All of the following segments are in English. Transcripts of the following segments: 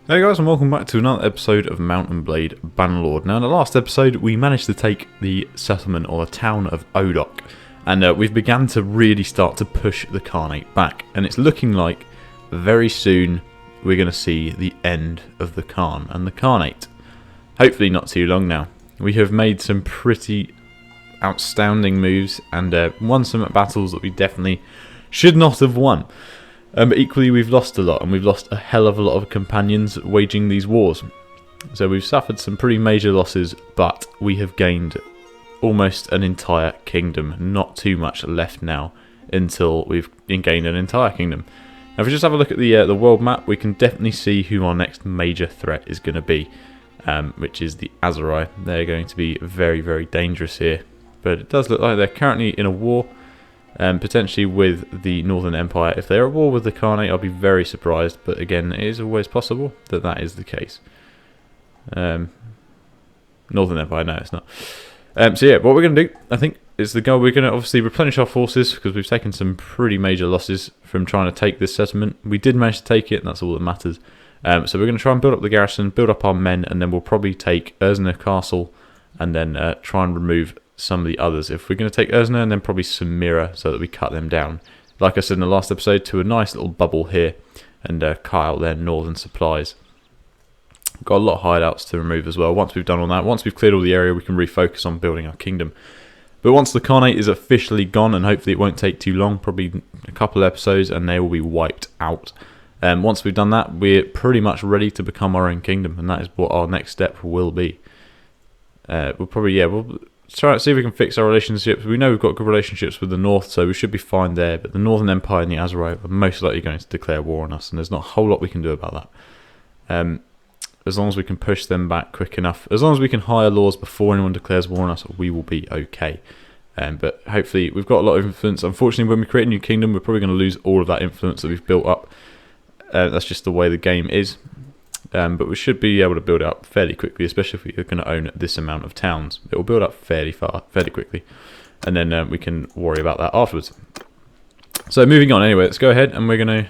Hey guys, and welcome back to another episode of Blade II Bannerlord. Now in the last episode we managed to take the settlement or the town of Odoc, and we've begun to really start to push the Khanate back, and it's looking like very soon we're going to see the end of the Khan and the Khanate. Hopefully not too long now. We have made some pretty outstanding moves and won some battles that we definitely should not have won. But equally we've lost a lot, and we've lost a hell of a lot of companions waging these wars. So we've suffered some pretty major losses, but we have gained almost an entire kingdom. Not too much left now until we've gained an entire kingdom. Now if we just have a look at the world map, we can definitely see who our next major threat is going to be, which is the Azerai. They're going to be very, very dangerous here. But it does look like they're currently in a war. Potentially with the Northern Empire. If they're at war with the Khanate, I'll be very surprised, but again, it is always possible that that is the case. Northern Empire, no, it's not. So yeah, what we're going to do, I think, is we're going to obviously replenish our forces, because we've taken some pretty major losses from trying to take this settlement. We did manage to take it, and that's all that matters. So we're going to try and build up the garrison, build up our men, and then we'll probably take Ursina Castle, and then try and remove some of the others. If we're going to take Ursina and then probably Samira, so that we cut them down, like I said in the last episode, to a nice little bubble here, and cut out their northern supplies. Got a lot of hideouts to remove as well. Once we've done all that, once we've cleared all the area, we can refocus on building our kingdom. But once the Khanate is officially gone, and hopefully it won't take too long, probably a couple of episodes, and they will be wiped out. Once we've done that, we're pretty much ready to become our own kingdom, and that is what our next step will be. We'll try to see if we can fix our relationships. We know we've got good relationships with the North, so we should be fine there. But the Northern Empire and the Azerai are most likely going to declare war on us, and there's not a whole lot we can do about that. As long as we can push them back quick enough, as long as we can hire laws before anyone declares war on us, we will be okay. But hopefully we've got a lot of influence. Unfortunately, when we create a new kingdom, we're probably going to lose all of that influence that we've built up. That's just the way the game is. But we should be able to build it up fairly quickly, especially if we're going to own this amount of towns. It will build up fairly quickly, and then we can worry about that afterwards. So moving on anyway, let's go ahead and we're going to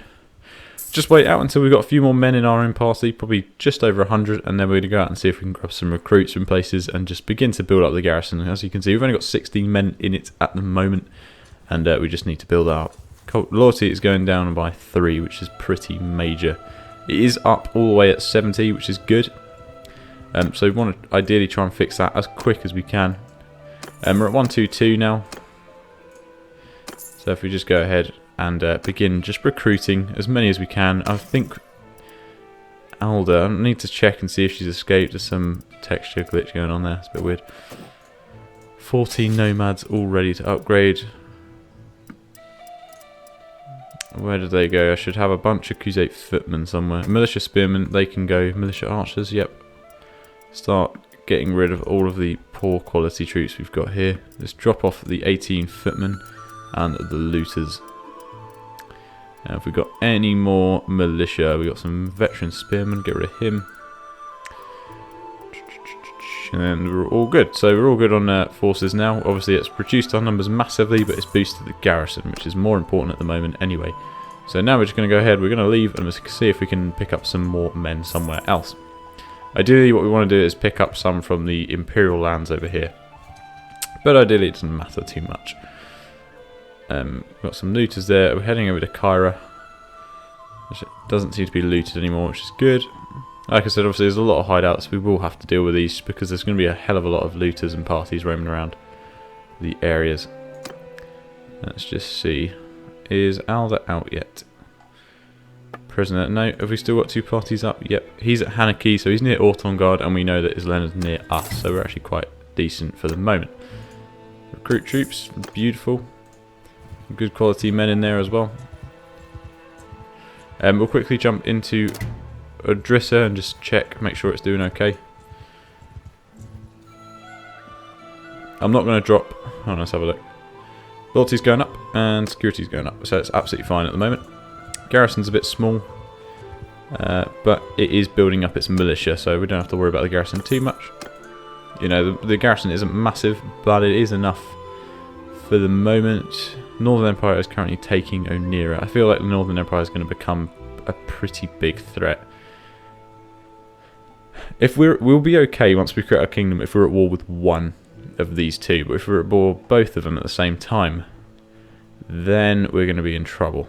just wait out until we've got a few more men in our own party, probably just over 100, and then we're going to go out and see if we can grab some recruits from places and just begin to build up the garrison. As you can see, we've only got 16 men in it at the moment, and we just need to build our loyalty is going down by 3, which is pretty major. It is up all the way at 70, which is good. So we want to ideally try and fix that as quick as we can. We're at 122 now. So if we just go ahead and begin just recruiting as many as we can. I think Alda, I need to check and see if she's escaped. There's some texture glitch going on there. It's a bit weird. 14 nomads all ready to upgrade. Where did they go? I should have a bunch of Crusade footmen somewhere. Militia spearmen, they can go. Militia archers, yep. Start getting rid of all of the poor quality troops we've got here. Let's drop off the 18 footmen and the looters. Now if we've got any more militia, we've got some veteran spearmen, get rid of him. And then we're all good. So we're all good on forces now. Obviously it's reduced our numbers massively, but it's boosted the garrison, which is more important at the moment anyway. So now we're just going to go ahead, we're going to leave, and let's see if we can pick up some more men somewhere else. Ideally what we want to do is pick up some from the Imperial lands over here. But ideally it doesn't matter too much. We've got some looters there. We're heading over to Kyra, which doesn't seem to be looted anymore, which is good. Like I said, obviously there's a lot of hideouts. We will have to deal with these because there's going to be a hell of a lot of looters and parties roaming around the areas. Let's just see. Is Alda out yet? Prisoner. No. Have we still got 2 parties up? Yep. He's at Hanaki, so he's near Ortongard, and we know that Islena's near us, so we're actually quite decent for the moment. Recruit troops. Beautiful. Good quality men in there as well. We'll quickly jump into Odrissa and just check, make sure it's doing okay. I'm not going to drop. Oh, let's have a look. Loyalty's going up and security's going up, so it's absolutely fine at the moment. Garrison's a bit small, but it is building up its militia, so we don't have to worry about the garrison too much. You know, the garrison isn't massive, but it is enough for the moment. Northern Empire is currently taking Onira. I feel like the Northern Empire is going to become a pretty big threat. We'll be okay once we create our kingdom if we're at war with one of these two, but if we're at war with both of them at the same time, then we're going to be in trouble.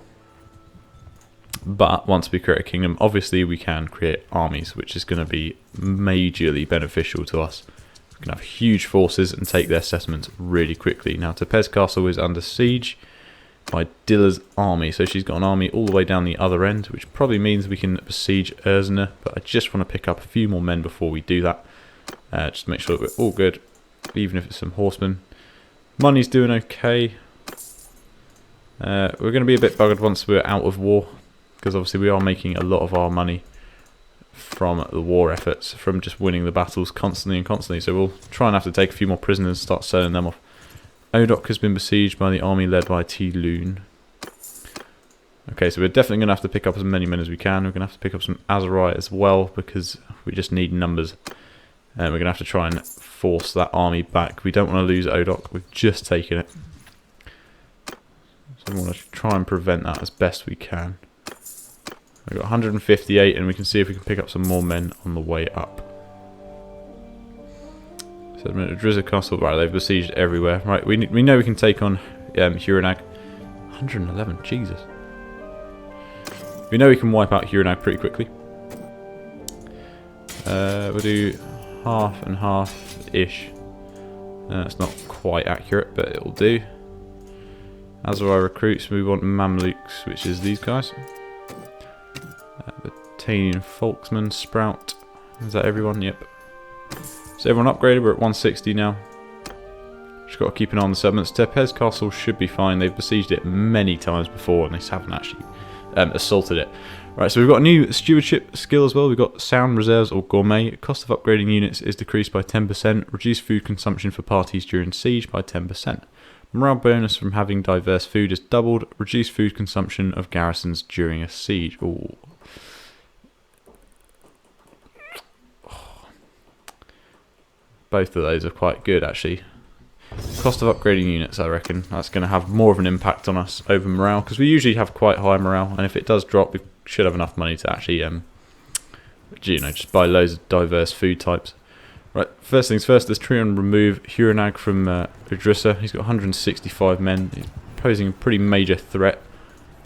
But once we create a kingdom, obviously we can create armies, which is going to be majorly beneficial to us. We can have huge forces and take their settlements really quickly. Now, Tepes Castle is under siege by Dilla's army, so she's got an army all the way down the other end, which probably means we can besiege Erzna, but I just want to pick up a few more men before we do that, just to make sure that we're all good, even if it's some horsemen. Money's doing okay. We're going to be a bit buggered once we're out of war, because obviously we are making a lot of our money from the war efforts, from just winning the battles constantly and constantly, so we'll try and have to take a few more prisoners and start selling them off. Odoc has been besieged by the army led by T-Loon. Okay, so we're definitely going to have to pick up as many men as we can. We're going to have to pick up some Azerai as well, because we just need numbers. And we're going to have to try and force that army back. We don't want to lose Odoc. We've just taken it. So we want to try and prevent that as best we can. We've got 158, and we can see if we can pick up some more men on the way up. Settlement of Drizza Castle. Right, they've besieged everywhere. Right, we know we can take on Hurinag. 111, Jesus. We know we can wipe out Hurinag pretty quickly. We'll do half and half-ish. That's not quite accurate, but it'll do. Azerai recruits, we want Mamluks, which is these guys. Battanian Folksman, Sprout. Is that everyone? Yep. So everyone upgraded, we're at 160 now. Just got to keep an eye on the settlements. Tepes Castle should be fine. They've besieged it many times before and they haven't actually assaulted it. Right, so we've got a new stewardship skill as well. We've got Sound Reserves or Gourmet. Cost of upgrading units is decreased by 10%. Reduced food consumption for parties during siege by 10%. Morale bonus from having diverse food is doubled. Reduced food consumption of garrisons during a siege. Ooh. Both of those are quite good, actually. Cost of upgrading units, I reckon. That's going to have more of an impact on us over morale, because we usually have quite high morale, and if it does drop, we should have enough money to actually, just buy loads of diverse food types. Right, first things first, let's try and remove Hurinag from Idrissa. He's got 165 men. He's posing a pretty major threat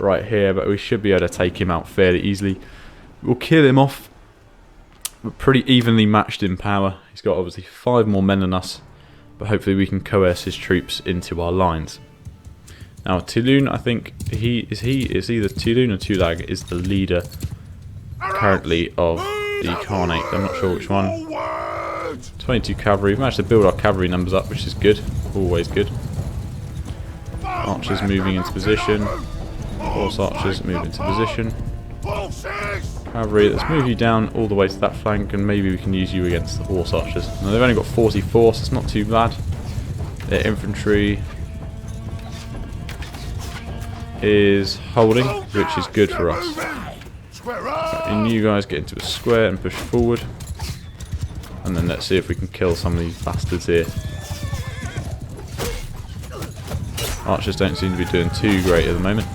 right here, but we should be able to take him out fairly easily. We'll kill him off. We're pretty evenly matched in power. He's got obviously 5 more men than us, but hopefully we can coerce his troops into our lines. Now Tulun, I think is either Tulun or Tulag is the leader currently of the Khanate. I'm not sure which one. 22 cavalry. We've managed to build our cavalry numbers up, which is good. Always good. Archers moving into position. Horse archers move into position. Cavalry, let's move you down all the way to that flank, and maybe we can use you against the horse archers. Now they've only got 44, so it's not too bad. Their infantry is holding, which is good for us. And you guys get into a square and push forward. And then let's see if we can kill some of these bastards here. Archers don't seem to be doing too great at the moment.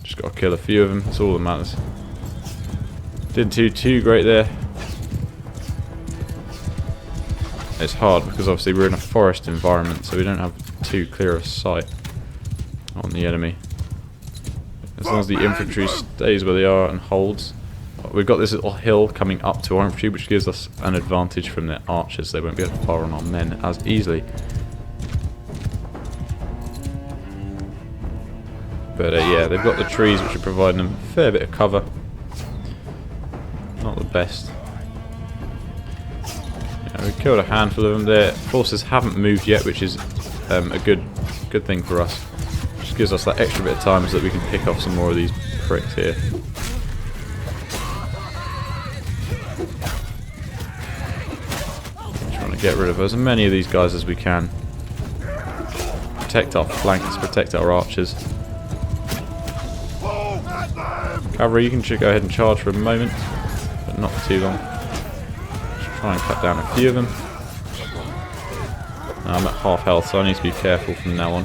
Just got to kill a few of them, that's all that matters. Didn't do too great there. It's hard because obviously we're in a forest environment, so we don't have too clear a sight on the enemy. As long as the infantry stays where they are and holds. We've got this little hill coming up to our infantry, which gives us an advantage from their archers. They won't be able to fire on our men as easily. But yeah, they've got the trees which are providing them a fair bit of cover. Not the best. Yeah, we killed a handful of them. Their forces haven't moved yet, which is a good thing for us. Just gives us that extra bit of time so that we can pick off some more of these pricks here. Trying to get rid of as many of these guys as we can. Protect our flanks, protect our archers. Cavalry, you can go ahead and charge for a moment, but not for too long. Just try and cut down a few of them. Now I'm at half health, so I need to be careful from now on.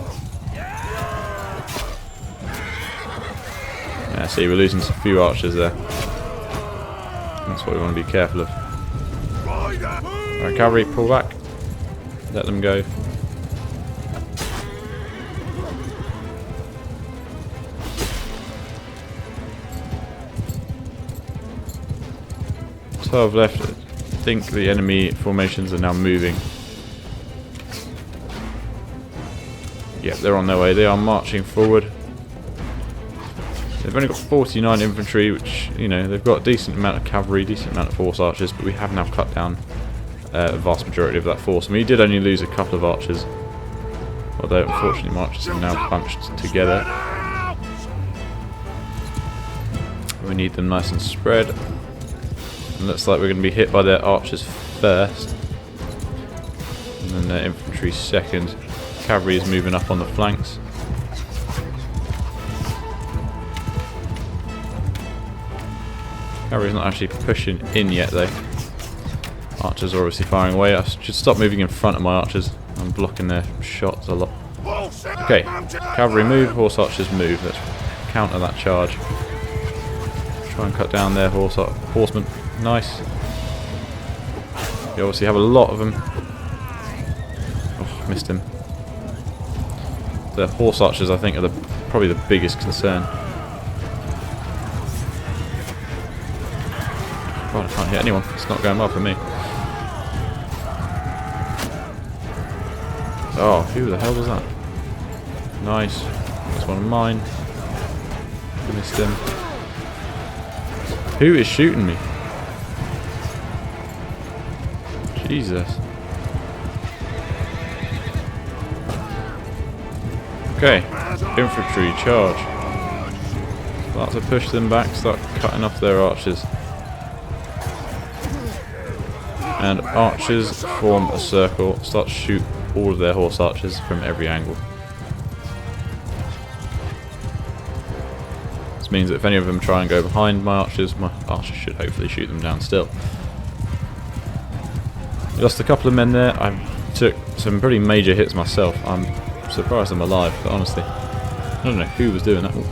See, we're losing a few archers there. That's what we want to be careful of. Alright, cavalry, pull back. Let them go. .12 left. I think the enemy formations are now moving. Yep, they're on their way. They are marching forward. They've only got 49 infantry, which, you know, they've got a decent amount of cavalry, decent amount of horse archers, but we have now cut down a vast majority of that force. I mean, we did only lose a couple of archers, although unfortunately my archers are now bunched together. We need them nice and spread. It looks like we're going to be hit by their archers first, and then their infantry second. Cavalry is moving up on the flanks. Cavalry's not actually pushing in yet though. Archers are obviously firing away. I should stop moving in front of my archers. I'm blocking their shots a lot. Okay, cavalry move, horse archers move. Let's counter that charge. Try and cut down their horsemen. Nice. We obviously have a lot of them. Oh, missed him. The horse archers, I think, are probably the biggest concern. God, I can't hit anyone. It's not going well for me. Oh, who the hell was that? Nice. That's one of mine. Missed him. Who is shooting me? Jesus. Okay. Infantry, charge. Start to push them back, start cutting off their archers. And archers form a circle, start to shoot all of their horse archers from every angle. This means that if any of them try and go behind my archers should hopefully shoot them down still. We lost a couple of men there. I took some pretty major hits myself. I'm surprised I'm alive, but honestly, I don't know who was doing that. Ooh.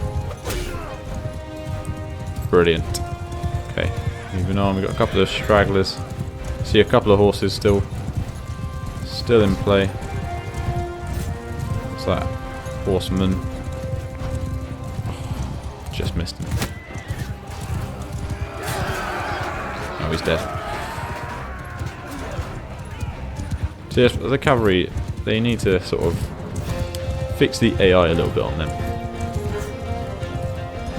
Brilliant. Okay, moving on. We've got a couple of stragglers. See a couple of horses still in play. What's that? Horseman. Oh, just missed him. Oh, he's dead. So yes, the cavalry, they need to sort of fix the AI a little bit on them.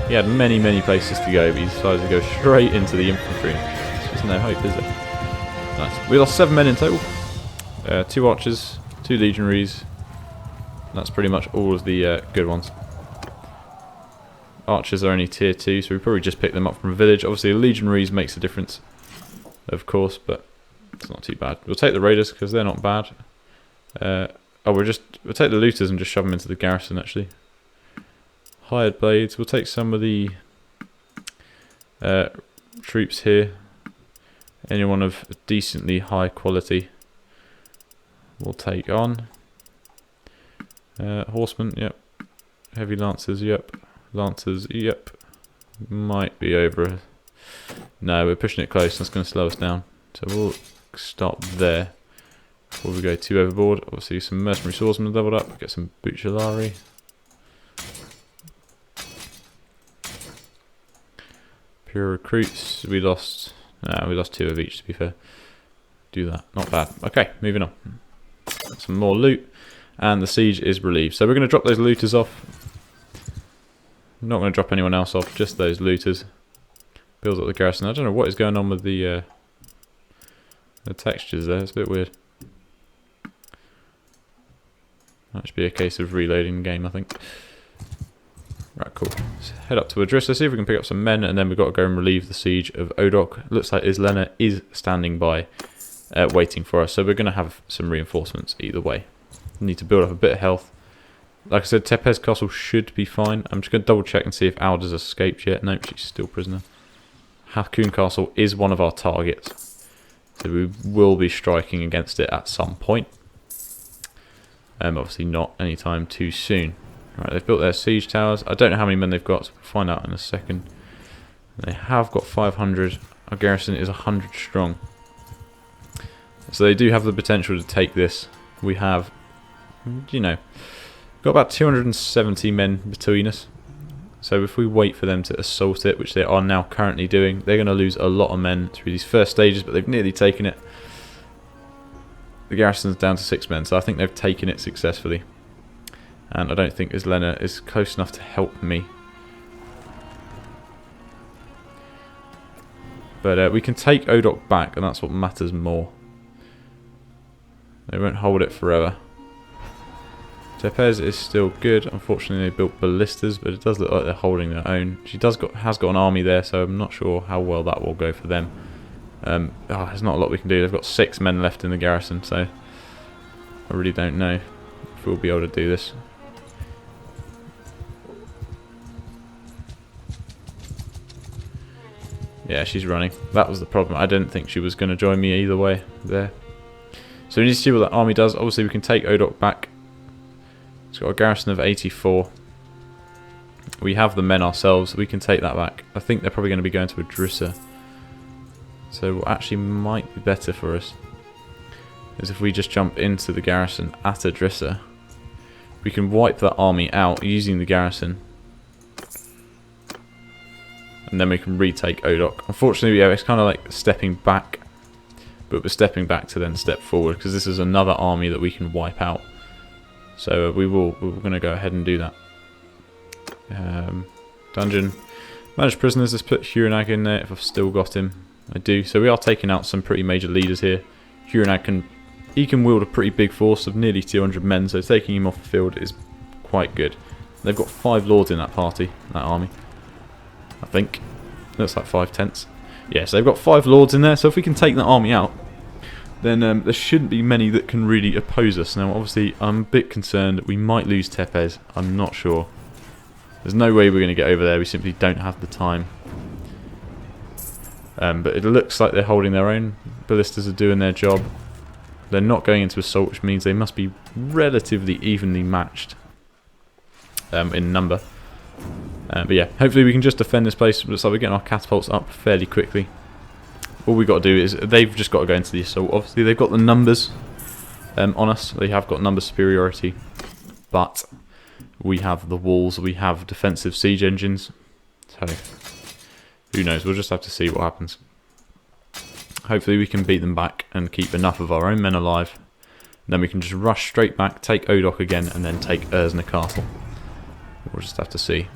He had many places to go, but he decided to go straight into the infantry. There's just no hope, is there? Nice. We lost 7 men in total. 2 archers, 2 legionaries. That's pretty much all of the good ones. Archers are only tier 2, so we probably just picked them up from a village. Obviously, the legionaries makes a difference, of course, but it's not too bad. We'll take the raiders because they're not bad. We'll take the looters and just shove them into the garrison. Actually, hired blades. We'll take some of the troops here. Anyone of decently high quality we'll take on. Horsemen, yep. Heavy lancers, yep. Lancers, yep. Might be over. No, we're pushing it close. That's going to slow us down. So we'll stop there before we go too overboard. Obviously, some mercenary swordsmen leveled up. Get some Bucellari. Pure recruits. We lost 2 of each, to be fair. Do that. Not bad. Okay, moving on. Some more loot. And the siege is relieved. So we're going to drop those looters off. I'm not going to drop anyone else off, just those looters. Build up the garrison. I don't know what is going on with the textures there. It's a bit weird. That should be a case of reloading the game, I think. Right, cool. Let's head up to Idrissa, see if we can pick up some men, and then we've got to go and relieve the siege of Odoc. Looks like Islena is standing by, waiting for us, so we're going to have some reinforcements either way. We need to build up a bit of health. Like I said, Tepes Castle should be fine. I'm just going to double check and see if Alda's escaped yet. No, she's still prisoner. Hakun Castle is one of our targets, so we will be striking against it at some point. Obviously not anytime too soon. Right, they've built their siege towers. I don't know how many men they've got, so we'll find out in a second. They have got 500. Our garrison is 100 strong. So they do have the potential to take this. We have, you know, got about 270 men between us. So if we wait for them to assault it, which they are now currently doing, they're going to lose a lot of men through these first stages, but they've nearly taken it. The garrison's down to 6 men, so I think they've taken it successfully. And I don't think Islena is close enough to help me. But we can take Odoc back, and that's what matters more. They won't hold it forever. Tepes is still good. Unfortunately, they built ballistas, but it does look like they're holding their own. She has got an army there, so I'm not sure how well that will go for them. There's not a lot we can do. They've got 6 men left in the garrison, so I really don't know if we'll be able to do this. Yeah, she's running. That was the problem. I didn't think she was going to join me either way there. So we need to see what that army does. Obviously, we can take Odoc back. It's got a garrison of 84. We have the men ourselves. We can take that back. I think they're probably going to be going to Adrissa. So what actually might be better for us is if we just jump into the garrison at Adrissa. We can wipe that army out using the garrison. And then we can retake Odoc. Unfortunately, yeah, it's kind of like stepping back. But we're stepping back to then step forward, because this is another army that we can wipe out. So we're going to go ahead and do that. Dungeon. Manage prisoners. Let's put Hurinag in there if I've still got him. I do. So we are taking out some pretty major leaders here. Hurinag can wield a pretty big force of nearly 200 men, so taking him off the field is quite good. They've got 5 lords in that party, that army. I think. Looks like 5 tents. Yeah, so they've got 5 lords in there, so if we can take that army out, then there shouldn't be many that can really oppose us. Now, obviously, I'm a bit concerned that we might lose Tepes. I'm not sure. There's no way we're going to get over there. We simply don't have the time. But it looks like they're holding their own. Ballistas are doing their job. They're not going into assault, which means they must be relatively evenly matched in number. But yeah, hopefully we can just defend this place. Looks like we're getting our catapults up fairly quickly. All we've got to do is, they've just got to go into the assault. Obviously they've got the numbers on us. They have got number superiority. But we have the walls, we have defensive siege engines. So, who knows, we'll just have to see what happens. Hopefully we can beat them back and keep enough of our own men alive. And then we can just rush straight back, take Odoc again, and then take Ursna Castle. We'll just have to see.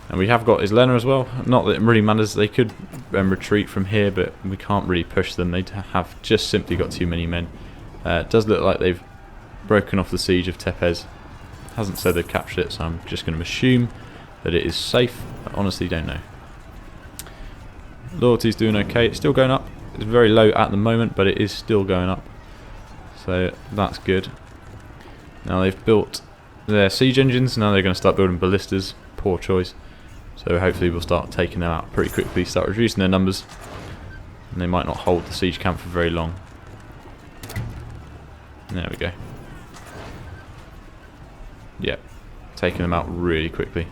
And we have got Islena as well. Not that it really matters. They could retreat from here, but we can't really push them. They have just simply got too many men. It does look like they've broken off the siege of Tepes. Hasn't said they've captured it, so I'm just going to assume that it is safe. I honestly don't know. Loyalty's doing okay. It's still going up. It's very low at the moment, but it is still going up. So that's good. Now they've built their siege engines. Now they're going to start building ballistas. Poor choice. So hopefully we'll start taking them out pretty quickly, start reducing their numbers, and they might not hold the siege camp for very long. There we go. Yep, taking them out really quickly.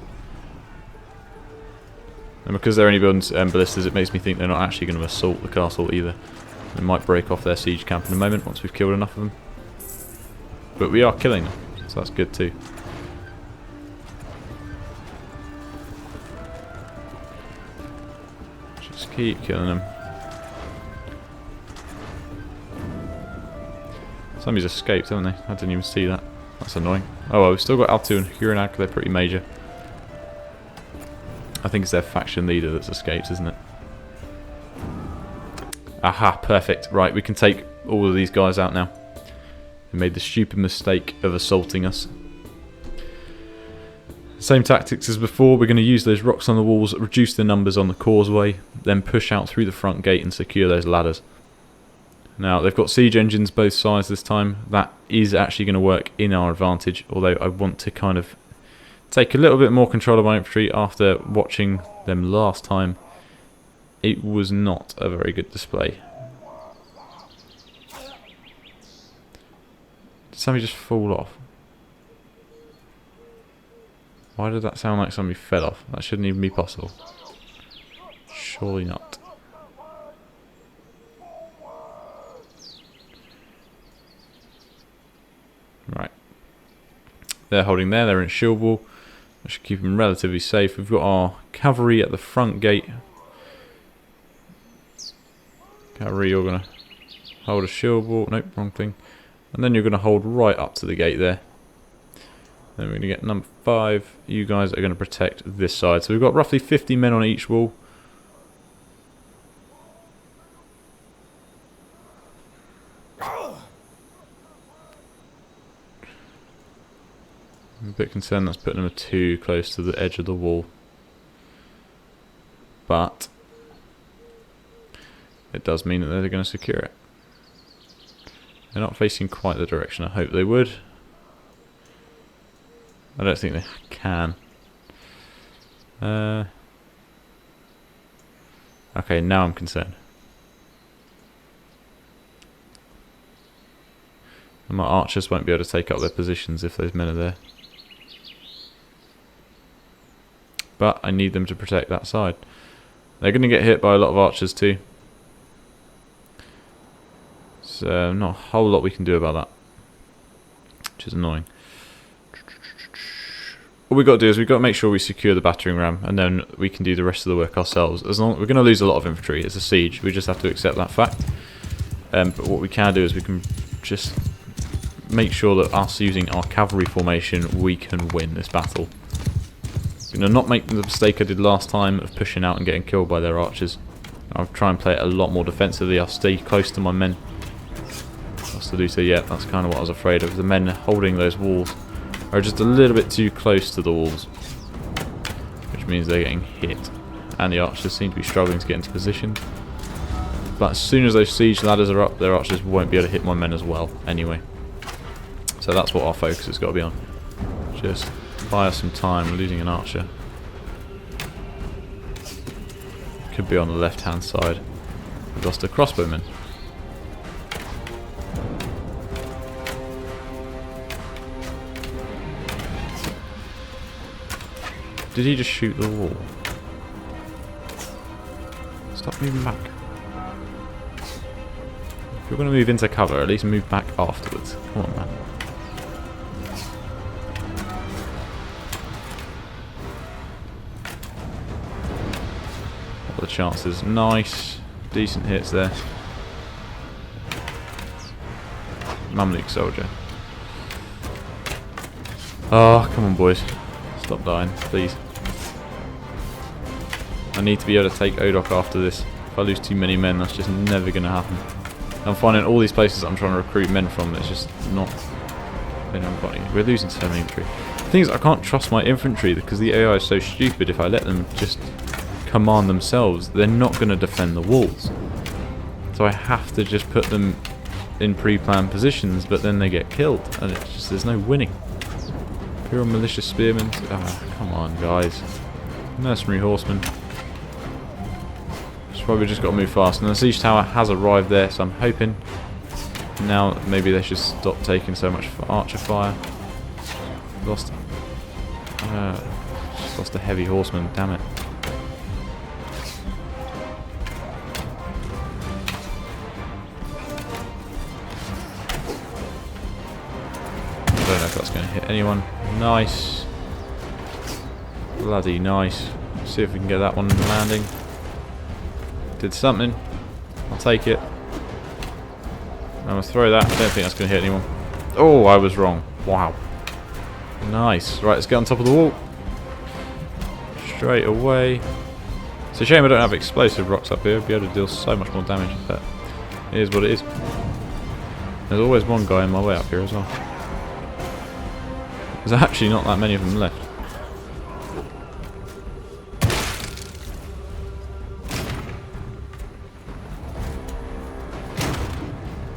And because they're only building ballistas, it makes me think they're not actually going to assault the castle either. They might break off their siege camp in a moment once we've killed enough of them. But we are killing them, so that's good too. Just keep killing them. Somebody's escaped, haven't they? I didn't even see that. That's annoying. Oh well, we've still got Altu and Hurinag. They're pretty major. I think it's their faction leader that's escaped, isn't it? Aha, perfect. Right, we can take all of these guys out now. They made the stupid mistake of assaulting us. Same tactics as before. We're going to use those rocks on the walls, reduce the numbers on the causeway, then push out through the front gate and secure those ladders. Now, they've got siege engines both sides this time. That is actually going to work in our advantage, although I want to kind of take a little bit more control of my infantry after watching them last time. It was not a very good display. Did somebody just fall off? Why did that sound like somebody fell off? That shouldn't even be possible. Surely not. Right. They're holding there. They're in shield wall. That should keep them relatively safe. We've got our cavalry at the front gate. Cavalry, you're going to hold a shield wall. Nope, wrong thing. And then you're going to hold right up to the gate there. Then we're going to get number 5. You guys are going to protect this side. So we've got roughly 50 men on each wall. I'm a bit concerned that's putting them too close to the edge of the wall. But it does mean that they're going to secure it. They're not facing quite the direction I hoped they would. I don't think they can. Okay, now I'm concerned. And my archers won't be able to take up their positions if those men are there. But I need them to protect that side. They're going to get hit by a lot of archers too. So not a whole lot we can do about that, which is annoying. What we've got to do is we've got to make sure we secure the battering ram, and then we can do the rest of the work ourselves. As long we're going to lose a lot of infantry, it's a siege. We just have to accept that fact. But what we can do is we can just make sure that us using our cavalry formation, we can win this battle. I'm going to not make the mistake I did last time of pushing out and getting killed by their archers. I'll try and play it a lot more defensively. I'll stay close to my men. To do so, yeah, that's kind of what I was afraid of. The men holding those walls are just a little bit too close to the walls, which means they're getting hit, and the archers seem to be struggling to get into position. But as soon as those siege ladders are up, their archers won't be able to hit my men as well anyway. So that's what our focus has got to be on. Just buy us some time. We're losing an archer. Could be on the left hand side. We've lost a crossbowman. Did he just shoot the wall? Stop moving back. If you're going to move into cover, at least move back afterwards. Come on, man. What are the chances? Nice. Decent hits there. Mamluk soldier. Oh, come on, boys. Stop dying, please. I need to be able to take Odoc after this. If I lose too many men, that's just never going to happen. I'm finding all these places I'm trying to recruit men from, it's just not... They don't got any. We're losing so many infantry. The thing is, I can't trust my infantry because the AI is so stupid. If I let them just command themselves, they're not going to defend the walls. So I have to just put them in pre-planned positions, but then they get killed. And it's just, there's no winning. Pure militia spearmen. Ah, come on, guys. Mercenary horsemen. Probably just got to move fast, and the siege tower has arrived there, so I'm hoping now maybe they should stop taking so much archer fire. Just lost a heavy horseman, damn it. I don't know if that's going to hit anyone. Nice. Bloody nice. Let's see if we can get that one landing. Did something. I'll take it. I'm going to throw that. I don't think that's going to hit anyone. Oh, I was wrong. Wow. Nice. Right, let's get on top of the wall. Straight away. It's a shame I don't have explosive rocks up here. I'd be able to deal so much more damage. But it is what it is. There's always one guy in my way up here as well. There's actually not that many of them left.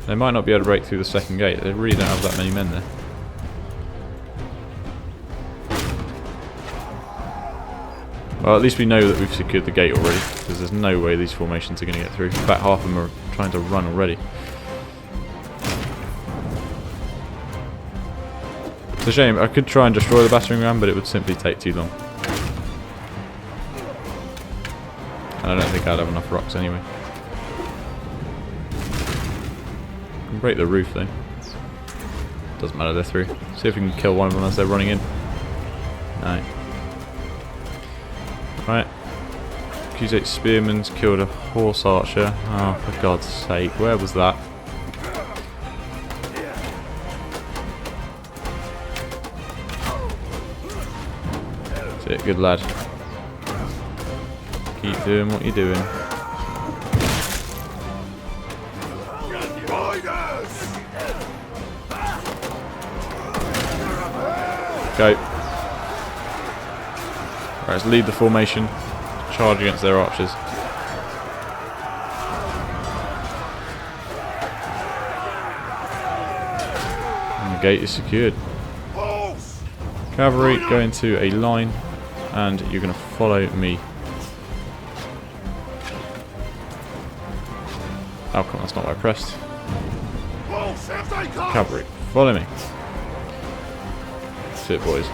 They might not be able to break through the second gate. They really don't have that many men there. Well, at least we know that we've secured the gate already, because there's no way these formations are going to get through. In fact, half of them are trying to run already. It's a shame. I could try and destroy the battering ram, but it would simply take too long. And I don't think I'd have enough rocks anyway. I can break the roof though. Doesn't matter, they're through. See if we can kill one of them as they're running in. No. Right. Accusate Spearman's killed a horse archer. Oh, for God's sake, where was that? That's it, good lad. Keep doing what you're doing. Go. Right, let's lead the formation. Charge against their archers. And the gate is secured. Cavalry, go into a line, and you're going to follow me. Oh, come on, that's not what I pressed. Cavalry, follow me. That's it, boys.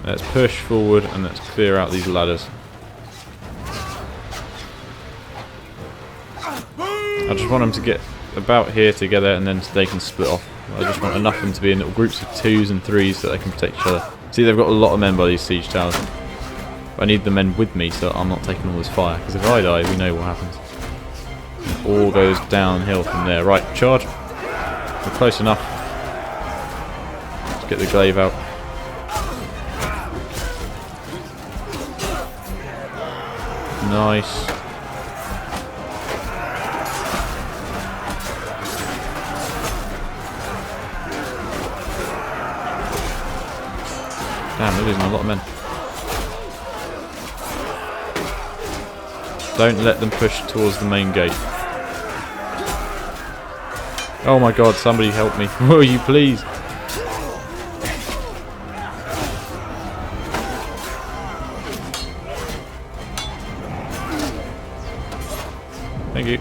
Let's push forward and let's clear out these ladders. I just want them to get about here together and then they can split off. I just want enough of them to be in little groups of 2s and 3s so they can protect each other. See, they've got a lot of men by these siege towers. But I need the men with me so I'm not taking all this fire. Because if I die, we know what happens. It all goes downhill from there. Right, charge. We're close enough. Let's get the glaive out. Nice. Damn, we're losing a lot of men. Don't let them push towards the main gate. Oh my God, somebody help me. Will you please? Thank you.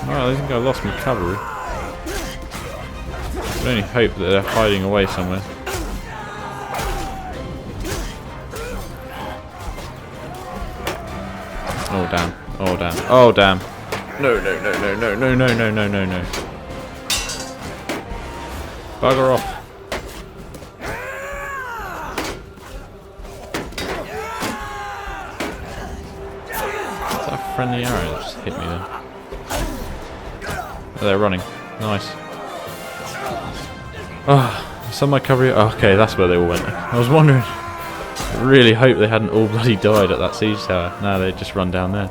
Well, I think I lost my cavalry. I only hope that they're hiding away somewhere. Oh damn! Oh damn! Oh damn! No! No! No! No! No! No! No! No! No! No! No! Bugger off! Friendly arrow that just hit me there. Oh, they're running. Nice. Ah, some of my cavalry. Oh, okay, that's where they all went. I was wondering. I really hope they hadn't all bloody died at that siege tower. No, they just run down there.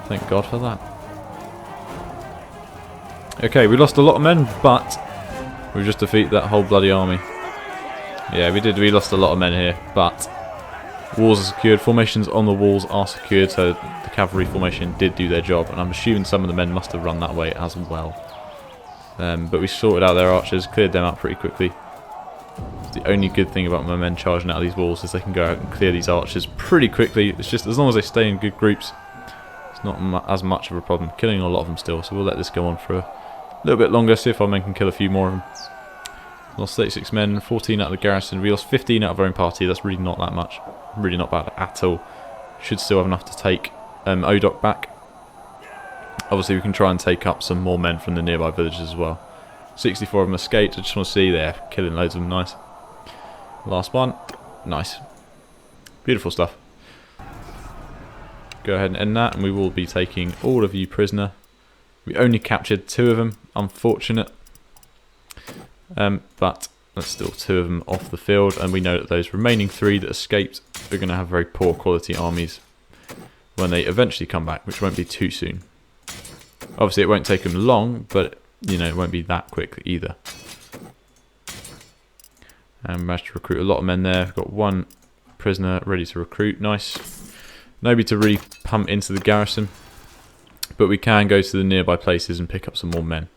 Thank God for that. Okay, we lost a lot of men, but we just defeated that whole bloody army. Yeah, we did. We lost a lot of men here, but walls are secured. Formations on the walls are secured, so the cavalry formation did do their job, and I'm assuming some of the men must have run that way as well. But we sorted out their archers, cleared them out pretty quickly. The only good thing about my men charging out of these walls is they can go out and clear these archers pretty quickly. It's just as long as they stay in good groups, it's not as much of a problem. Killing a lot of them still, so we'll let this go on for a little bit longer, see if our men can kill a few more of them. Lost 36 men, 14 out of the garrison. We lost 15 out of our own party. That's really not that much. Really not bad at all. Should still have enough to take Odoc back. Obviously we can try and take up some more men from the nearby villages as well. 64 of them escaped. I just want to see there, killing loads of them. Nice. Last one. Nice. Beautiful stuff. Go ahead and end that, and we will be taking all of you prisoner. We only captured 2 of them. Unfortunate. But that's still 2 of them off the field, and we know that those remaining 3 that escaped are going to have very poor quality armies when they eventually come back, which won't be too soon. Obviously it won't take them long, but you know, it won't be that quick either. And managed to recruit a lot of men there. We've got 1 prisoner ready to recruit. Nice. Nobody to really pump into the garrison, but we can go to the nearby places and pick up some more men.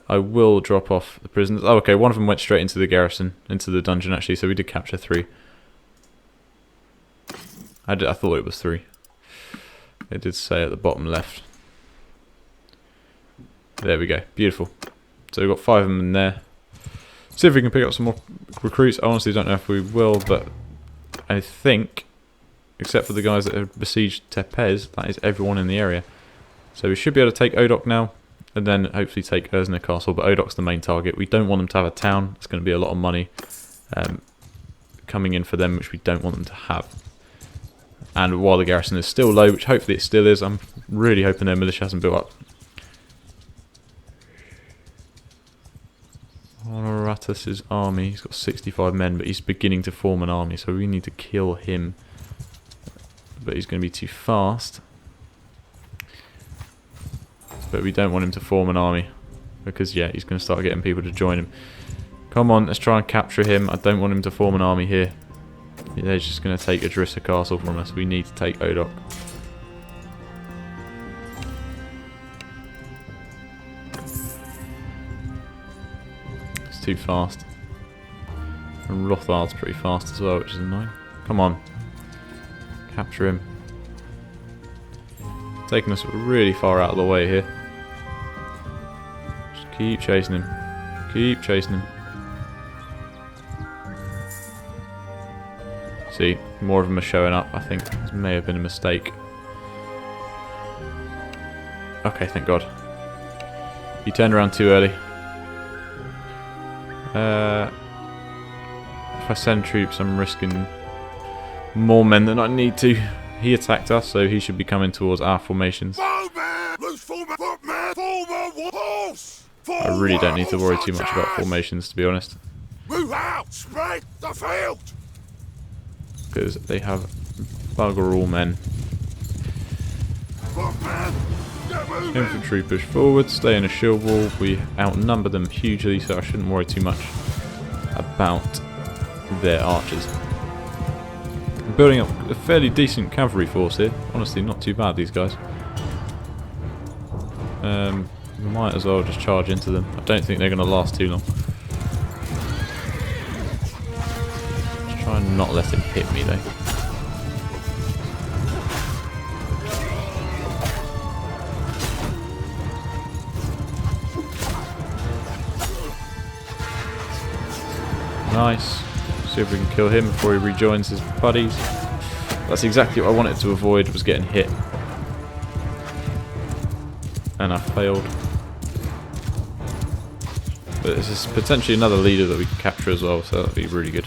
I will drop off the prisoners. Oh, okay, 1 of them went straight into the garrison, into the dungeon actually, so we did capture 3. I thought it was 3. It did say at the bottom left. There we go. Beautiful. So we've got 5 of them in there. See if we can pick up some more recruits. I honestly don't know if we will, but I think, except for the guys that have besieged Tepes, that is everyone in the area. So we should be able to take Odoc now, and then hopefully take Ursina Castle, but Odoc's the main target. We don't want them to have a town. It's going to be a lot of money coming in for them, which we don't want them to have. And while the garrison is still low, which hopefully it still is, I'm really hoping their militia hasn't built up. Honoratus' army, he's got 65 men, but he's beginning to form an army, so we need to kill him. But he's going to be too fast. But we don't want him to form an army, because yeah, he's going to start getting people to join him. Come on, let's try and capture him. I don't want him to form an army here. Yeah, he's just going to take Idrissa Castle from us. We need to take Odoc. It's too fast. And Rothard's pretty fast as well, which is annoying. Come on. Capture him. Taking us really far out of the way here. Just keep chasing him. Keep chasing him. See, more of them are showing up. I think this may have been a mistake. Okay, thank God. He turned around too early. If I send troops, I'm risking more men than I need to. He attacked us, so he should be coming towards our formations. I really don't need to worry too much about formations, to be honest. Move out! Spread the field! Because they have bugger all men. Infantry push forward, stay in a shield wall. We outnumber them hugely, so I shouldn't worry too much about their archers. I'm building up a fairly decent cavalry force here. Honestly, not too bad, these guys. We might as well just charge into them. I don't think they're going to last too long. Just try and not let him hit me, though. Nice. See if we can kill him before he rejoins his buddies. That's exactly what I wanted to avoid, was getting hit. And I failed. But this is potentially another leader that we can capture as well, so that would be really good.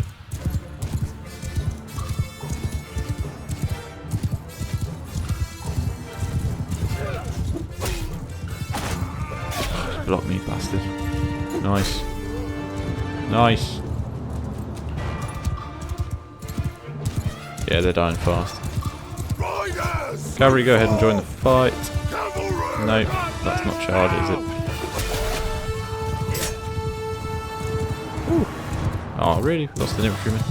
Just block me, bastard. Nice. Nice. Yeah, they're dying fast. Cavalry, go ahead and join the fight. No, that's not charge, is it? Ooh. Oh, really? Lost an infantryman.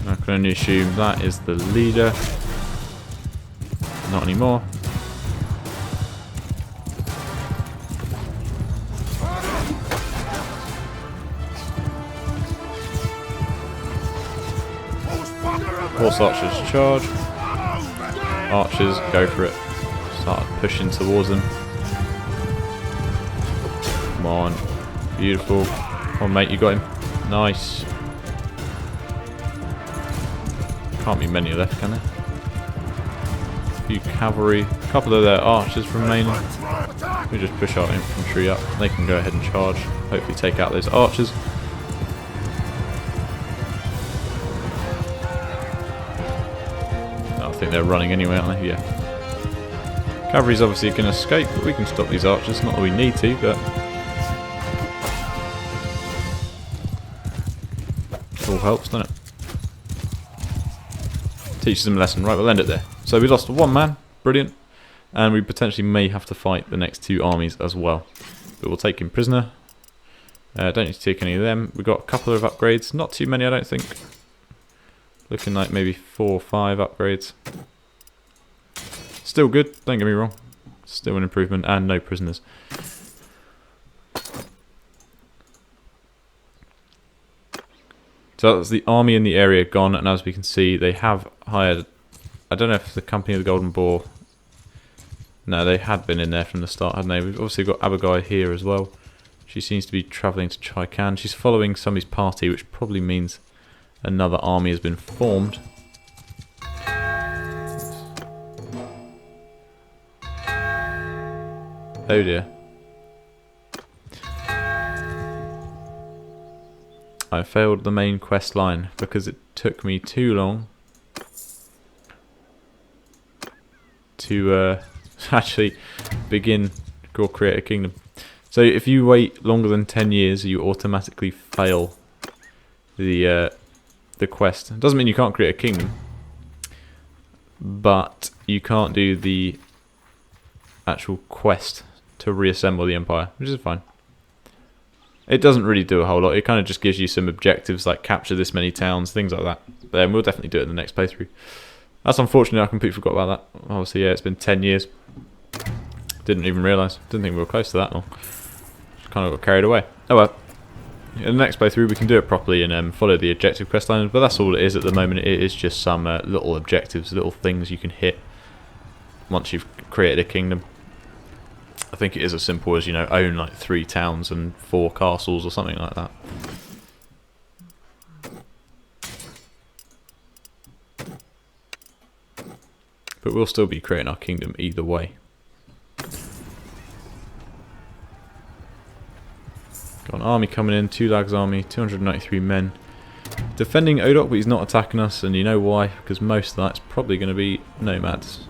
I can only assume that is the leader. Not anymore. Horse archers charge. Archers, go for it. Start pushing towards them. Come on. Beautiful. Come on, mate, you got him. Nice. Can't be many left, can there? A few cavalry. A couple of their archers remaining. We just push our infantry up. They can go ahead and charge. Hopefully take out those archers. I think they're running anyway, aren't they? Yeah. Cavalry's obviously going to escape, but we can stop these archers. Not that we need to, but it all helps, doesn't it? Teaches them a lesson. Right, we'll end it there. So we lost one man. Brilliant. And we potentially may have to fight the next 2 armies as well. But we'll take him prisoner. Don't need to take any of them. We've got a couple of upgrades. Not too many, I don't think. Looking like maybe 4 or 5 upgrades. Still good, don't get me wrong. Still an improvement, and no prisoners. So that's the army in the area gone, and as we can see, they have hired, I don't know if it's the Company of the Golden Boar. No, they had been in there from the start, hadn't they? We've obviously got Abigail here as well. She seems to be travelling to Chaikan. She's following somebody's party, which probably means another army has been formed. Oh dear. I failed the main quest line because it took me too long to actually begin or create a kingdom. So if you wait longer than 10 years, you automatically fail the quest. It doesn't mean you can't create a kingdom, but you can't do the actual quest to reassemble the empire, which is fine. It doesn't really do a whole lot. It kind of just gives you some objectives like capture this many towns, things like that. But we'll definitely do it in the next playthrough. That's unfortunate. I completely forgot about that. Obviously, yeah, it's been 10 years. Didn't even realise. Didn't think we were close to that long. Just kind of got carried away. Oh well. In the next playthrough, we can do it properly and follow the objective quest line. But that's all it is at the moment. It is just some little objectives, little things you can hit once you've created a kingdom. I think it is as simple as, you know, own like 3 towns and 4 castles or something like that. But we'll still be creating our kingdom either way. Got an army coming in, 2 lags army, 293 men. Defending Odoc, but he's not attacking us, and you know why? Because most of that's probably going to be nomads.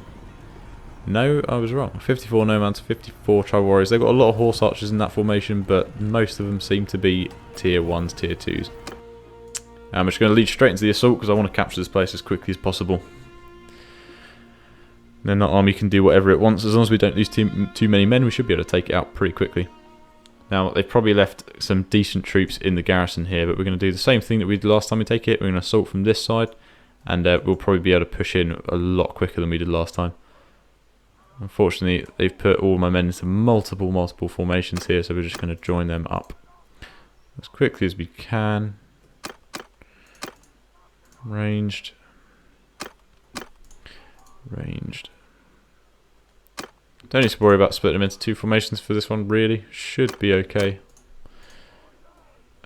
No, I was wrong. 54 nomads, 54 tribal warriors. They've got a lot of horse archers in that formation, but most of them seem to be tier 1s, tier 2s. I'm just going to lead straight into the assault because I want to capture this place as quickly as possible. Then that army can do whatever it wants. As long as we don't lose too many men, we should be able to take it out pretty quickly. Now, they've probably left some decent troops in the garrison here, but we're going to do the same thing that we did last time we take it. We're going to assault from this side, and we'll probably be able to push in a lot quicker than we did last time. Unfortunately, they've put all my men into multiple formations here, so we're just going to join them up as quickly as we can. Ranged. Don't need to worry about splitting them into 2 formations for this one, really. Should be okay.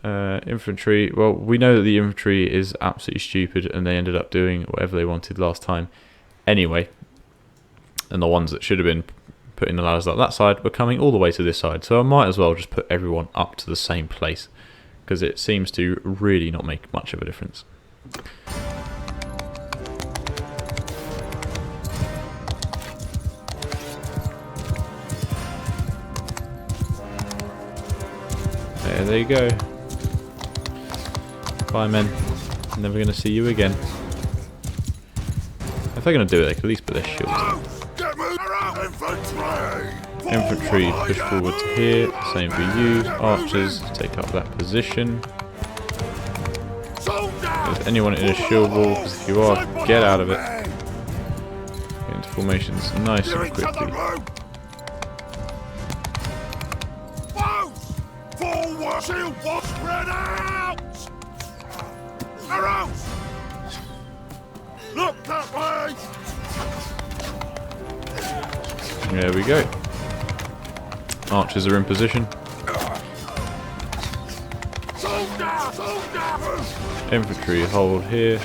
Infantry, well, we know that the infantry is absolutely stupid and they ended up doing whatever they wanted last time anyway. And the ones that should have been putting the ladders up that side were coming all the way to this side. So I might as well just put everyone up to the same place, because it seems to really not make much of a difference. There you go. Bye, men. Never going to see you again. If they're going to do it, they could at least put their shields on. Infantry push forward to here. Same for you. Archers take up that position. If there's anyone in a shield wall, because if you are, get out of it. Get into formations nice and quickly. Shield was spread out! Arrows! Look that way! There we go. Archers are in position. Infantry hold here.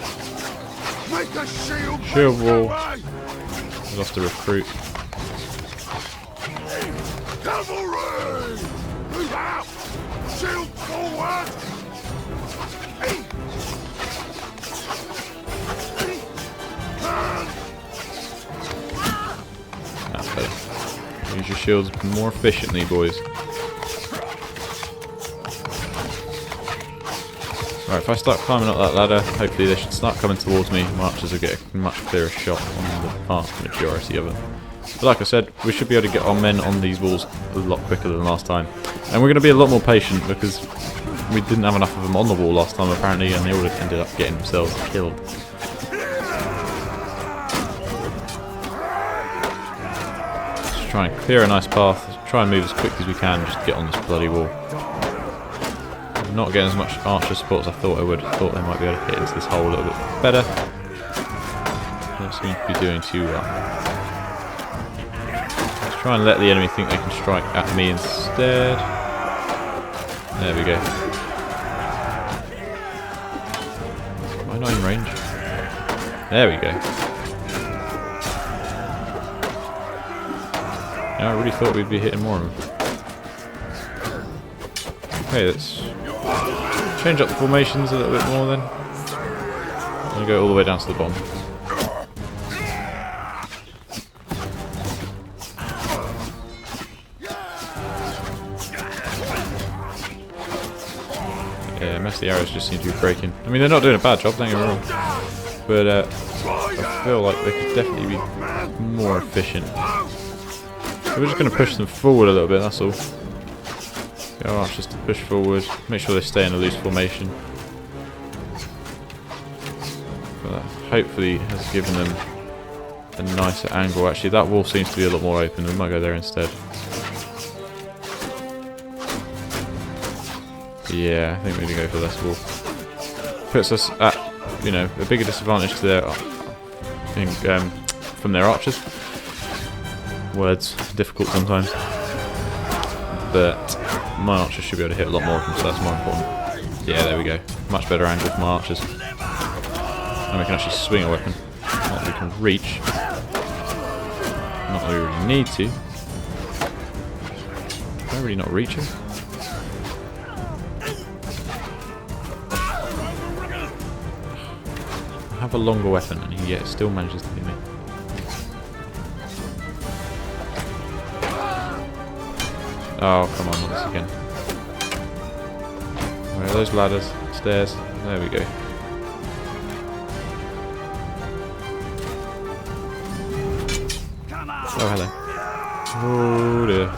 Shield wall. Lost a recruit. Cavalry! Move out! Shield forward! That's better. Use your shields more efficiently, boys. Right, if I start climbing up that ladder, hopefully they should start coming towards me. My archers will get a much clearer shot on the vast majority of them. But like I said, we should be able to get our men on these walls a lot quicker than last time. And we're going to be a lot more patient because we didn't have enough of them on the wall last time apparently, and they all ended up getting themselves killed. Just try and clear a nice path, try and move as quick as we can just to get on this bloody wall. not getting as much archer support as I thought I would. I thought they might be able to hit into this hole a little bit better. Don't seem to be doing too well. Let's try and let the enemy think they can strike at me instead. There we go. Am I not in range? There we go. Yeah, I really thought we'd be hitting more of them. Okay, let's change up the formations a little bit more then. I'm going to go all the way down to the bottom. Yeah, most of the arrows just seem to be breaking. I mean, they're not doing a bad job, don't get me wrong. But I feel like they could definitely be more efficient. So we're just going to push them forward a little bit, that's all. Get our archers to push forward, make sure they stay in a loose formation. But that hopefully has given them a nicer angle. Actually, that wall seems to be a lot more open. We might go there instead. Yeah, I think we're going to go for this wall. Puts us at, you know, a bigger disadvantage to their, from their archers. Words difficult sometimes, but my archers should be able to hit a lot more of them, so that's more important. Yeah, there we go. Much better angle for my archers. And we can actually swing a weapon. Not that we can reach. Not that we really need to. Am I really not reaching? I have a longer weapon and he yet still manages to hit me. Oh, come on, not this again. Where are those ladders? Stairs. There we go. Oh, hello. Oh, dear.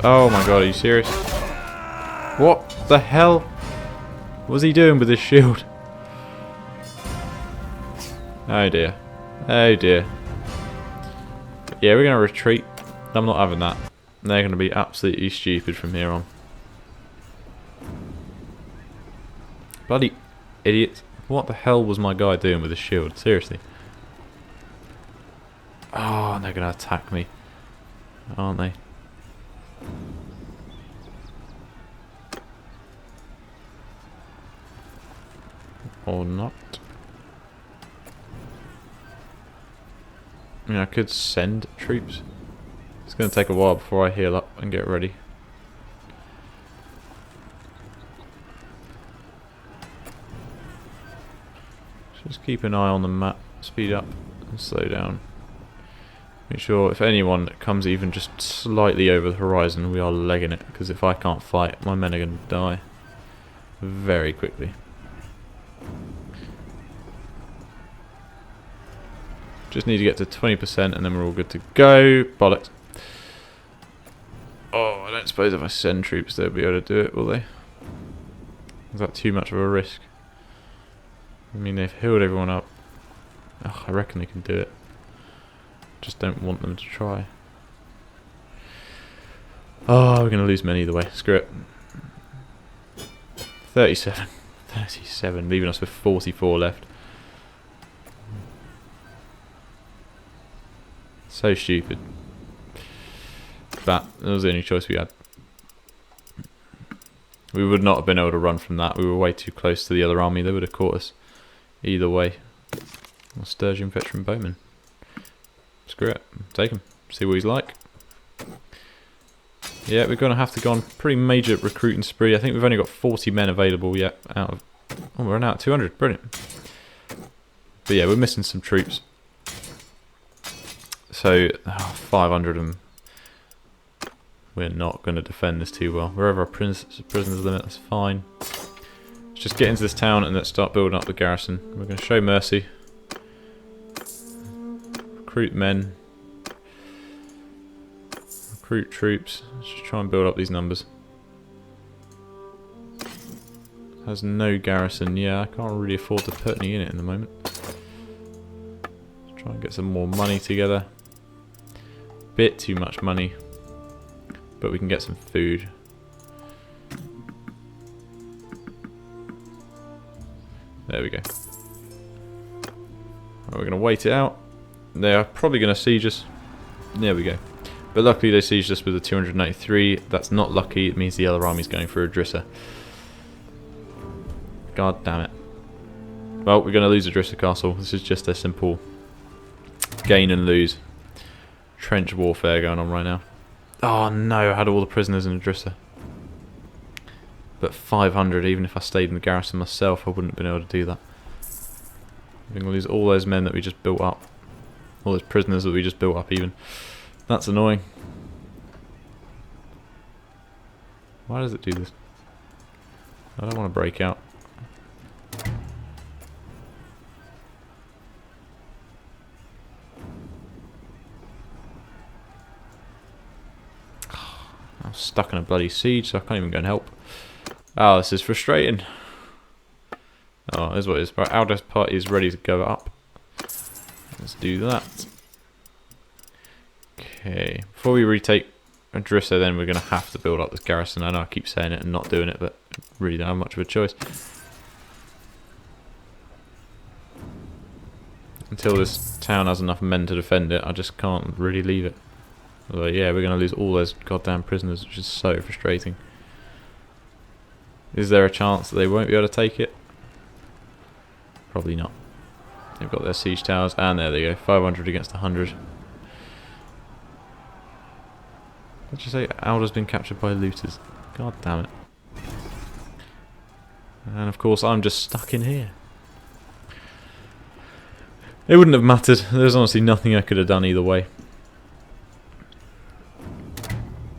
Oh my god, are you serious? What the hell was he doing with his shield? Oh dear. Oh dear. Yeah, we're going to retreat. I'm not having that. They're going to be absolutely stupid from here on. Bloody idiots. What the hell was my guy doing with his shield? Seriously. Oh, and they're going to attack me. Aren't they? Or not. I mean, I could send troops. It's going to take a while before I heal up and get ready. Just keep an eye on the map. Speed up and slow down. Make sure if anyone comes even just slightly over the horizon, we are legging it. Because if I can't fight, my men are going to die very quickly. Just need to get to 20% and then we're all good to go. Bollocks. Oh, I don't suppose if I send troops they'll be able to do it, will they? Is that too much of a risk? I mean, they've healed everyone up. Oh, I reckon they can do it. Just don't want them to try. Oh, we're going to lose men either way. Screw it. 37. 37, leaving us with 44 left. So stupid. That was the only choice we had. We would not have been able to run from that. We were way too close to the other army. They would have caught us either way. Or Sturgeon veteran bowman. Screw it. Take him. See what he's like. Yeah, we're going to have to go on pretty major recruiting spree. I think we've only got 40 men available yet. Out of, oh, we're now at 200. Brilliant. But yeah, we're missing some troops. So, 500 of them. We're not going to defend this too well. Wherever our prisoners limit, that's fine. Let's just get into this town and let's start building up the garrison. We're going to show mercy. Recruit men. Recruit troops. Let's just try and build up these numbers. Has no garrison. Yeah, I can't really afford to put any in it in the moment. Let's try and get some more money together. Bit too much money. But we can get some food. There we go. Right, we're going to wait it out. They're probably going to siege us. There we go. But luckily they sieged us with a 293. That's not lucky. It means the other army's going for Idrissa. God damn it. Well, we're going to lose Idrissa Castle. This is just a simple gain and lose. Trench warfare going on right now. Oh no, I had all the prisoners in Idrissa. But 500, even if I stayed in the garrison myself, I wouldn't have been able to do that. We're going to lose all those men that we just built up. All those prisoners that we just built up even. That's annoying. Why does it do this? I don't want to break out. I'm stuck in a bloody siege, so I can't even go and help. Oh, this is frustrating. Oh, here's what it is. Right, Aldous party is ready to go up. Let's do that. Okay, before we retake Idrissa, then we're going to have to build up this garrison. I know I keep saying it and not doing it, but really don't have much of a choice. Until this town has enough men to defend it, I just can't really leave it. Although, yeah, we're going to lose all those goddamn prisoners, which is so frustrating. Is there a chance that they won't be able to take it? Probably not. They've got their siege towers, and there they go, 500 against 100. Let's just say Alda's been captured by looters. God damn it. And of course I'm just stuck in here. It wouldn't have mattered. There's honestly nothing I could have done either way.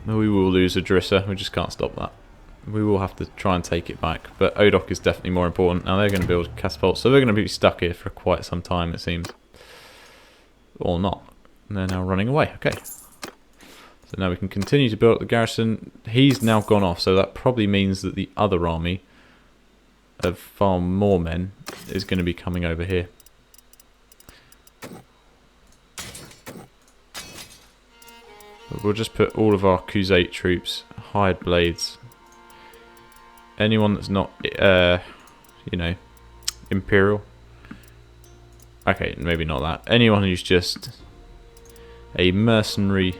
We will lose Idrissa, we just can't stop that. We will have to try and take it back, but Odoc is definitely more important. Now they're going to build catapults, so they're going to be stuck here for quite some time it seems. Or not. And they're now running away, okay. So now we can continue to build up the garrison. He's now gone off, so that probably means that the other army of far more men is going to be coming over here. But we'll just put all of our Crusade troops, hired blades, anyone that's not, you know, Imperial. Okay, maybe not that. Anyone who's just a mercenary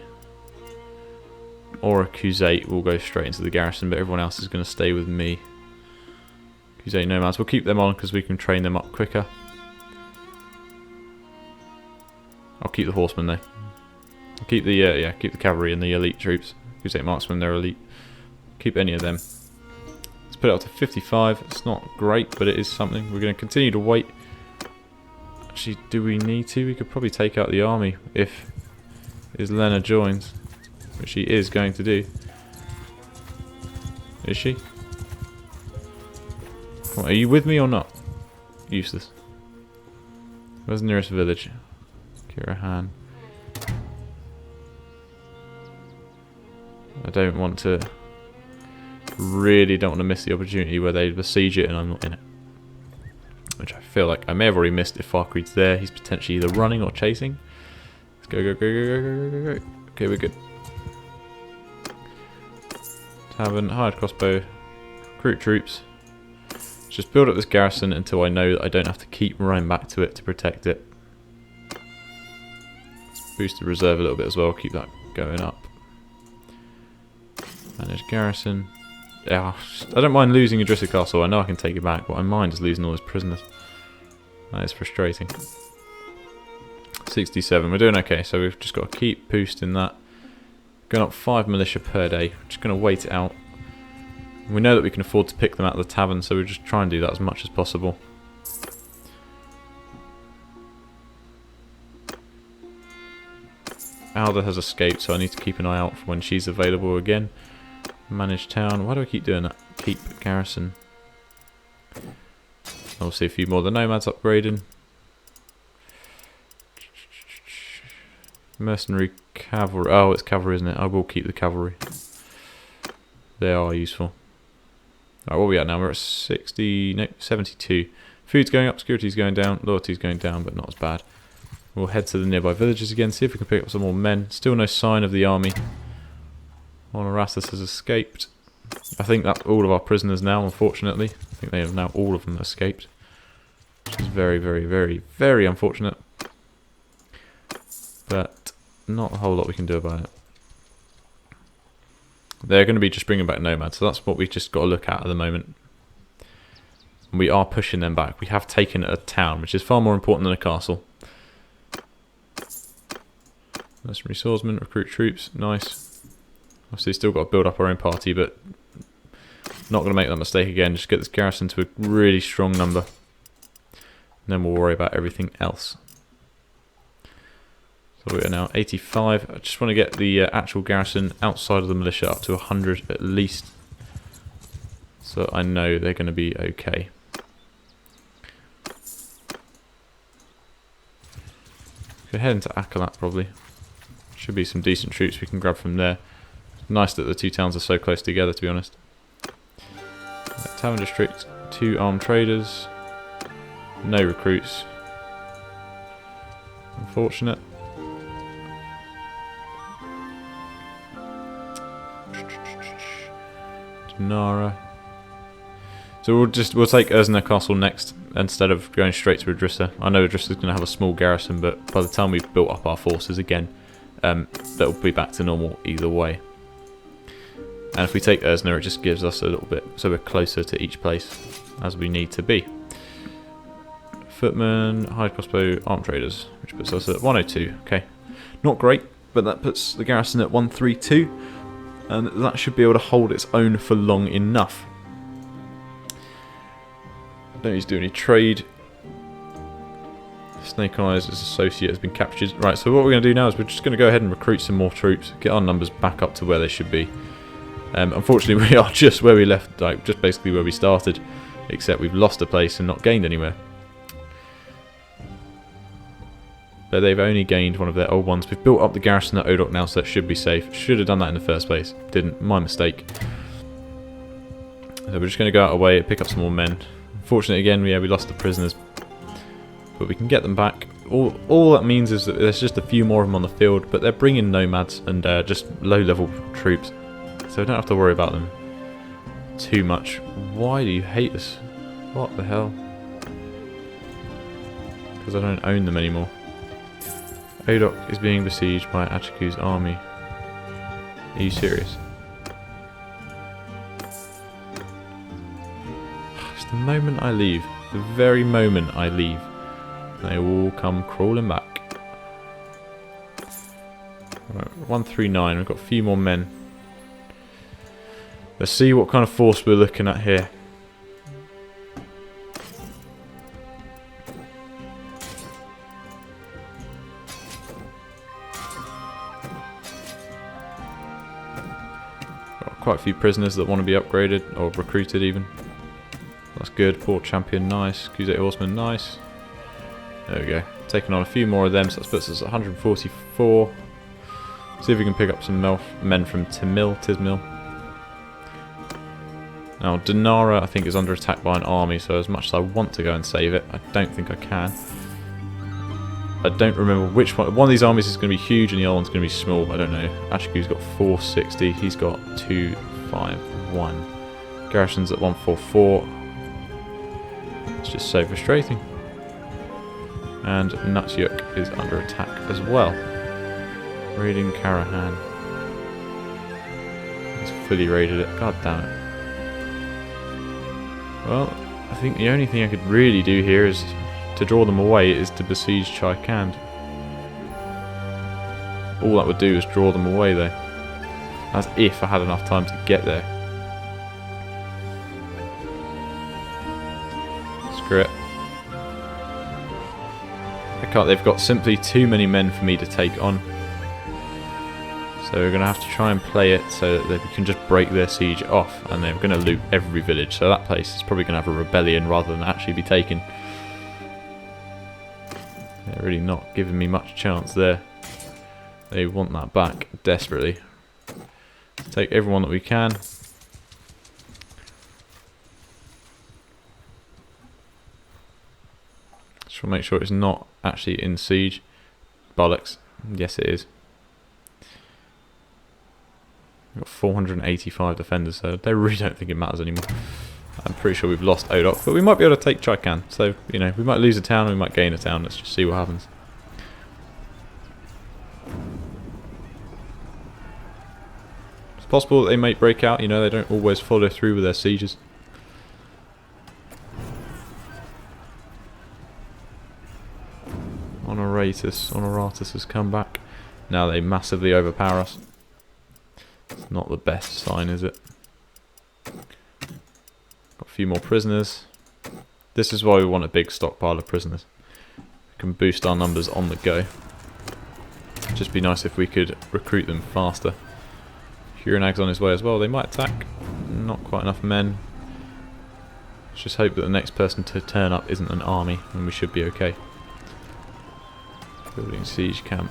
or a Crusade will go straight into the garrison, but everyone else is going to stay with me. Crusade nomads, we'll keep them on because we can train them up quicker. I'll keep the horsemen though. I'll keep the keep the cavalry and the elite troops. Crusade marksmen, they're elite. Keep any of them. Let's put it up to 55. It's not great, but it is something. We're going to continue to wait. Actually, do we need to? We could probably take out the army if Islena joins, which she is going to do. Is she? Come on, are you with me or not? Useless. Where's the nearest village? Kirahan. I don't want to. Really don't want to miss the opportunity where they besiege it and I'm not in it. Which I feel like I may have already missed if Farkreed's there. He's potentially either running or chasing. Let's go, go, go, go, go, go, go, go. Okay, we're good. Tavern, hired crossbow, recruit troops. Just build up this garrison until I know that I don't have to keep running back to it to protect it. Let's boost the reserve a little bit as well, keep that going up. Manage garrison. Yeah, I don't mind losing Idrissa Castle, I know I can take it back, what I mind is losing all those prisoners. That is frustrating. 67, we're doing okay, so we've just got to keep boosting that. Going up 5 militia per day, just going to wait it out. We know that we can afford to pick them out of the tavern, so we'll just try and do that as much as possible. Alda has escaped, so I need to keep an eye out for when she's available again. Manage town. Why do I keep doing that? Keep garrison. I'll see a few more of the nomads upgrading. Mercenary cavalry. Oh, it's cavalry, isn't it? I will keep the cavalry. They are useful. Alright, what are we at now? We're at 60, no, 72. Food's going up, security's going down, loyalty's going down, but not as bad. We'll head to the nearby villages again, see if we can pick up some more men. Still no sign of the army. Honorastus has escaped. I think that's all of our prisoners now, unfortunately. I think they have now all of them escaped. It's very, very, very, very unfortunate. But not a whole lot we can do about it. They're going to be just bringing back nomads, so that's what we've just got to look at the moment. We are pushing them back. We have taken a town, which is far more important than a castle. Mercenary swordsman, recruit troops, nice. Obviously still got to build up our own party, but not going to make that mistake again. Just get this garrison to a really strong number. And then we'll worry about everything else. So we are now 85. I just want to get the actual garrison outside of the militia up to 100 at least. So I know they're going to be okay. Go ahead into Akalat probably. Should be some decent troops we can grab from there. Nice that the two towns are so close together, to be honest. Tavern district, 2 armed traders. No recruits. Unfortunate. Nara. So we'll take Ursina Castle next instead of going straight to Idrissa. I know Idrissa's going to have a small garrison, but by the time we've built up our forces again, that'll be back to normal either way. And if we take Ursina, it just gives us a little bit, so we're closer to each place as we need to be. Footmen, high crossbow, armed traders, which puts us at 102. Okay, not great, but that puts the garrison at 132. And that should be able to hold its own for long enough. Don't need to do any trade. Snake Eyes' associate has been captured. Right, so what we're going to do now is we're just going to go ahead and recruit some more troops. Get our numbers back up to where they should be. Unfortunately, we are just where we left, like just basically where we started. Except we've lost a place and not gained anywhere. But they've only gained one of their old ones. We've built up the garrison at Odoc now, so that should be safe. Should have done that in the first place. Didn't. My mistake. So we're just going to go out of our way, pick up some more men. Unfortunately, again, we lost the prisoners. But we can get them back. All that means is that there's just a few more of them on the field, but they're bringing nomads and just low-level troops. So we don't have to worry about them too much. Why do you hate us? What the hell? Because I don't own them anymore. Odoc is being besieged by Achiku's army. Are you serious? It's the moment I leave, the very moment I leave, they all come crawling back. Right, 139, we've got a few more men. Let's see what kind of force we're looking at here. Quite a few prisoners that want to be upgraded or recruited even. That's good. Poor champion, nice. Crusade horseman, nice. There we go. Taking on a few more of them, so that puts us at 144. See if we can pick up some men from Tismil. Now Dinara, I think, is under attack by an army, so as much as I want to go and save it, I don't think I can. I don't remember which one. One of these armies is going to be huge and the other one's going to be small. I don't know. Achiku's got 460. He's got 251. Garrison's at 144. It's just so frustrating. And Nutyuk is under attack as well. Raiding Karahan. He's fully raided it. God damn it. Well, I think the only thing I could really do here is to draw them away is to besiege Chaikand. All that would do is draw them away though. That's if I had enough time to get there. Screw it. I can't, they've got simply too many men for me to take on. So we're going to have to try and play it so that we can just break their siege off, and they're going to loot every village. So that place is probably going to have a rebellion rather than actually be taken. They're really not giving me much chance there. They want that back desperately. Take everyone that we can. Just want to make sure it's not actually in siege. Bollocks. Yes, it is. We've got 485 defenders, so they really don't think it matters anymore. I'm pretty sure we've lost Odoc, but we might be able to take Chikan. So, you know, we might lose a town, we might gain a town. Let's just see what happens. It's possible that they might break out, you know, they don't always follow through with their sieges. Honoratus has come back. Now they massively overpower us. It's not the best sign, is it? Got a few more prisoners. This is why we want a big stockpile of prisoners. We can boost our numbers on the go. It'd just be nice if we could recruit them faster. Huronag's on his way as well. They might attack. Not quite enough men. Let's just hope that the next person to turn up isn't an army, and we should be okay. Building siege camp.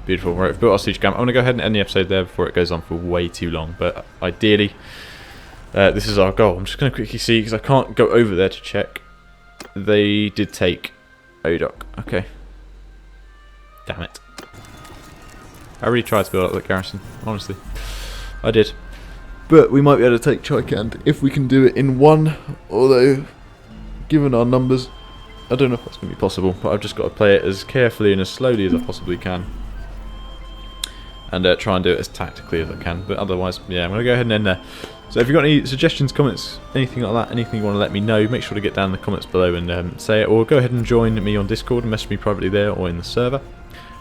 Beautiful. Right, we've built our siege camp. I'm going to go ahead and end the episode there before it goes on for way too long. But ideally, this is our goal. I'm just going to quickly see, because I can't go over there to check. They did take Odoc. Okay. Damn it. I really tried to build up that garrison, honestly. I did. But we might be able to take Chikand if we can do it in one. Although, given our numbers, I don't know if that's going to be possible. But I've just got to play it as carefully and as slowly as I possibly can. And try and do it as tactically as I can. But otherwise, yeah, I'm going to go ahead and end there. So if you've got any suggestions, comments, anything like that, anything you want to let me know, make sure to get down in the comments below and say it. Or go ahead and join me on Discord and message me privately there or in the server.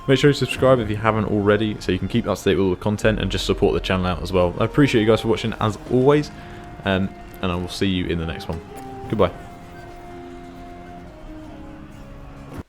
Make sure you subscribe if you haven't already, so you can keep up to date with all the content and just support the channel out as well. I appreciate you guys for watching as always, and I will see you in the next one. Goodbye.